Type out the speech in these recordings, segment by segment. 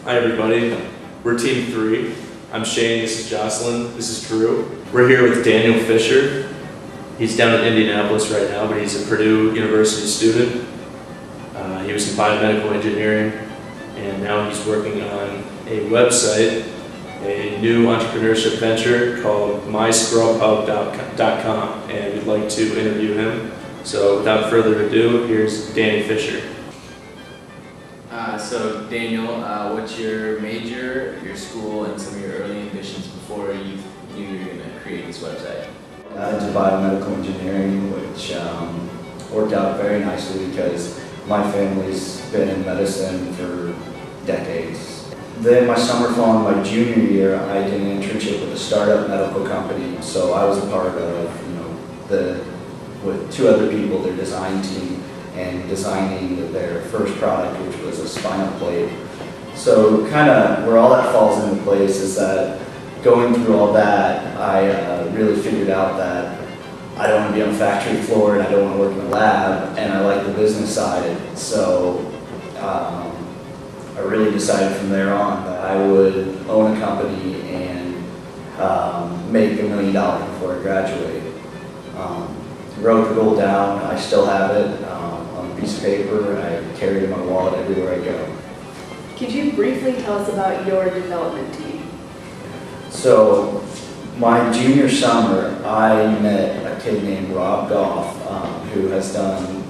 Hi everybody, we're Team 3. I'm Shane, this is Jocelyn, this is Drew. We're here with Daniel Fisher. He's down in Indianapolis right now, but he's a Purdue University student. He was in biomedical engineering, and now he's working on a website, a new entrepreneurship venture called Myscrubhub.com, and we'd like to interview him. So without further ado, here's Danny Fisher. So Daniel, what's your major, your school, and some of your early ambitions before you knew you were going to create this website? I did biomedical engineering, which worked out very nicely because my family's been in medicine for decades. Then my summer fall in my junior year, I did an internship with a startup medical company. So I was a part of, with two other people, their design team, and designing their first product, which was a spinal plate. So kind of where all that falls into place is that going through all that, I really figured out that I don't want to be on the factory floor and I don't want to work in a lab, and I like the business side. So I really decided from there on that I would own a company and make $1 million before I graduate. Wrote the goal down. I still have it on a piece of paper. I carry it in my wallet everywhere I go. Could you briefly tell us about your development team? So, my junior summer, I met a kid named Rob Goff, who has done,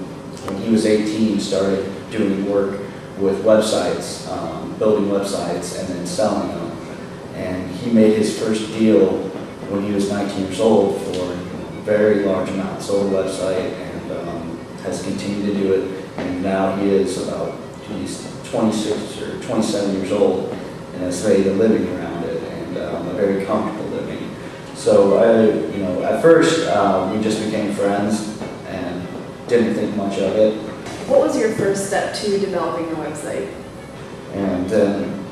when he was 18, started doing work with websites, building websites and then selling them. And he made his first deal when he was 19 years old for very large amount, sold a website, and has continued to do it. And now he is he's 26 or 27 years old and has made a living around it, and a very comfortable living. So at first we just became friends and didn't think much of it. What was your first step to developing the website? And then,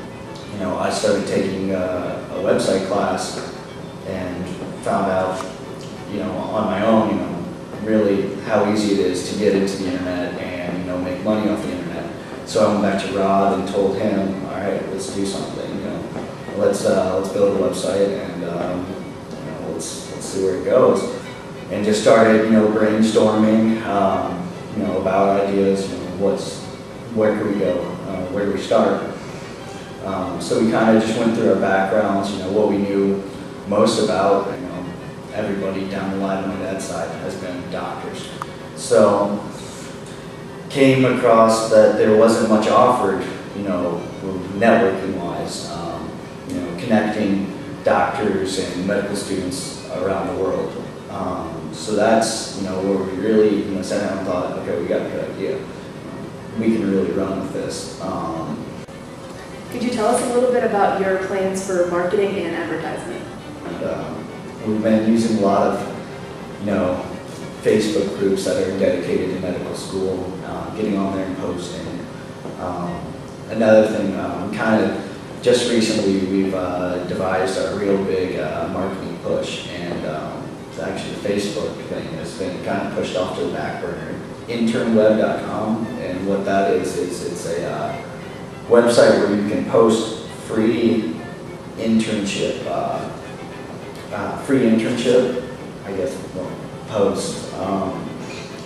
I started taking a website class and found out, on my own, really how easy it is to get into the internet and, make money off the internet. So I went back to Rod and told him, all right, let's do something, let's build a website and, let's see where it goes. And just started, brainstorming, about ideas, where could we go, where do we start? So we kind of just went through our backgrounds, what we knew most about. Everybody down the line on my dad's side has been doctors. So came across that there wasn't much offered, networking wise, connecting doctors and medical students around the world. So that's, where we really, sat down and thought, okay, we got a good idea. We can really run with this. Could you tell us a little bit about your plans for marketing and advertisement? We've been using a lot of, Facebook groups that are dedicated to medical school, getting on there and posting. Another thing, kind of just recently we've devised a real big marketing push, and actually the Facebook thing has been kind of pushed off to the back burner. Internweb.com, and what that is it's a website where you can post free internship, post,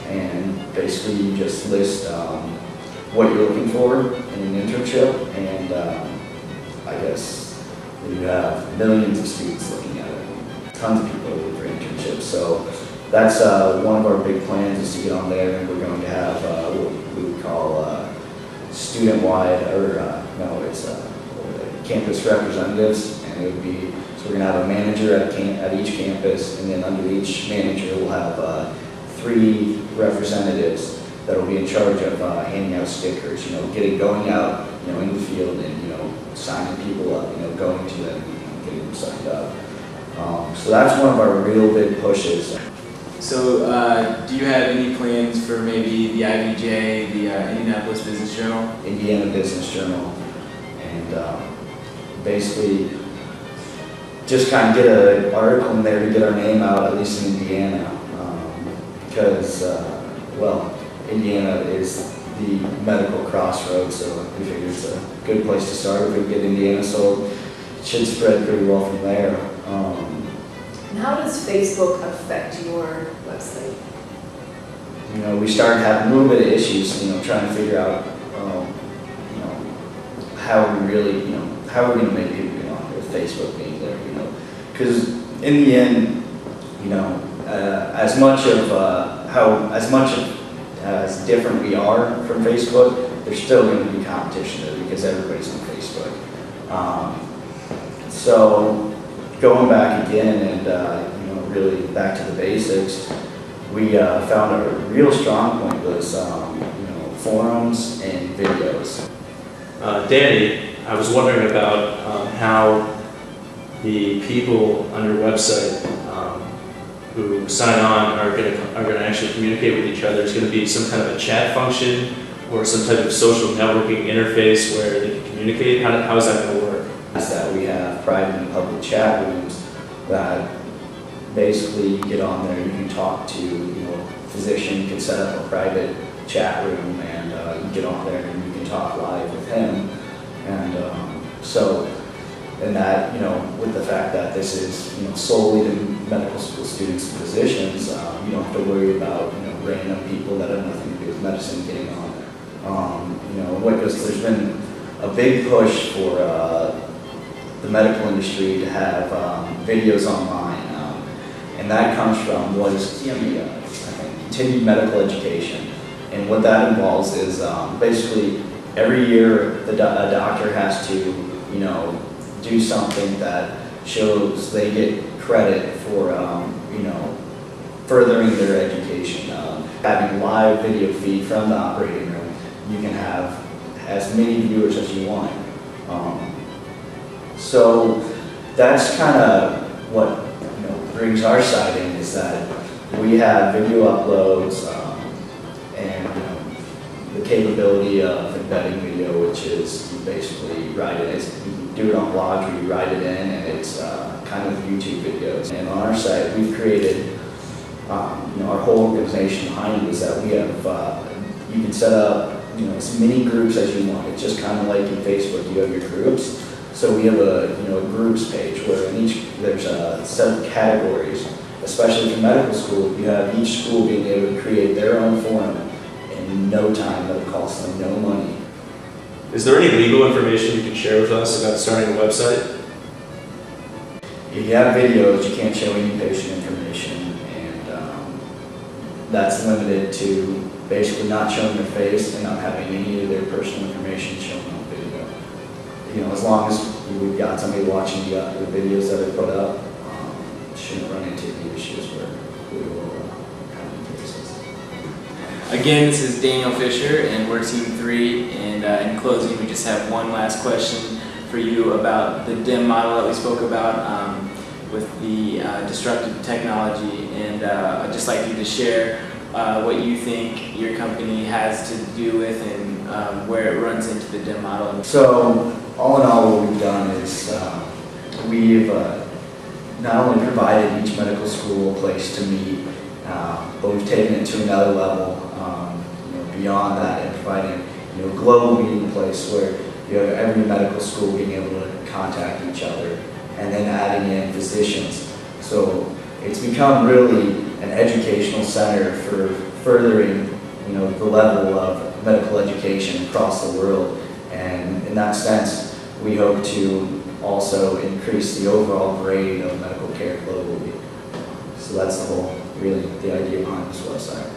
and basically you just list what you're looking for in an internship, and I guess you have millions of students looking at it, tons of people looking for internships. So that's one of our big plans is to get on there, and we're going to have what we would call student-wide, it's campus representatives, and it would be. So we're going to have a manager at each campus, and then under each manager we'll have 3 representatives that will be in charge of handing out stickers, going out, in the field and, signing people up, going to them, getting them signed up. So that's one of our real big pushes. So do you have any plans for maybe the IBJ, the Indianapolis Business Journal? Indiana Business Journal, and basically just kind of get an article in there to get our name out, at least in Indiana, because, Indiana is the medical crossroads, so we figured it's a good place to start. If we get Indiana sold, it should spread pretty well from there. And how does Facebook affect your website? You know, we started having a little bit of issues, you know, trying to figure out, you know, how we really, you know, how are we going to make people get on with Facebook being there, you know, because in the end, you know, as much as different we are from Facebook, there's still going to be competition there because everybody's on Facebook. So going back again and you know, really back to the basics, we found a real strong point was you know, forums and videos. Danny, I was wondering about how the people on your website who sign on are going to actually communicate with each other. Is going to be some kind of a chat function or some type of social networking interface where they can communicate? How is that going to work? Is that we have private and public chat rooms that basically you get on there, you can talk to, you know, a physician, you can set up a private chat room and you get on there and you can talk live with him. And and that, you know, with the fact that this is, you know, solely to medical school students and physicians, you don't have to worry about, you know, random people that have nothing to do with medicine getting on there. You know, there's been a big push for the medical industry to have videos online, and that comes from what is continued medical education. And what that involves is basically every year a doctor has to, you know, do something that shows they get credit for, you know, furthering their education. Having live video feed from the operating room, you can have as many viewers as you want. So that's kind of what, you know, brings our side in, is that we have video uploads and the capability of embedding video, which is you basically write it. You can do it on blogs where you write it in, and it's kind of YouTube videos. And on our site, we've created, you know, our whole organization behind it is that we have, you can set up, you know, as many groups as you want. It's just kind of like in Facebook, you have your groups. So we have a, you know, a groups page where in each there's a set of categories. Especially for medical school, you have each school being able to create their own forum in no time. That'll cost them no money. Is there any legal information you can share with us about starting a website? If you have videos, you can't show any patient information, and that's limited to basically not showing their face and not having any of their personal information shown on video. You know, as long as we've got somebody watching the videos that are put up, shouldn't run into any issues where we will have any cases. Again, this is Daniel Fisher, and we're Team 3. And in closing, we just have one last question for you about the DIM model that we spoke about with the disruptive technology. And I'd just like you to share what you think your company has to do with and where it runs into the DIM model. So, all in all, what we've done is we've not only provided each medical school a place to meet, but we've taken it to another level, you know, beyond that, and providing, you know, a global meeting place where you have every medical school being able to contact each other, and then adding in physicians. So it's become really an educational center for furthering, you know, the level of medical education across the world. And in that sense, we hope to also increase the overall grade of medical care globally. So that's the whole, really, the idea behind this website.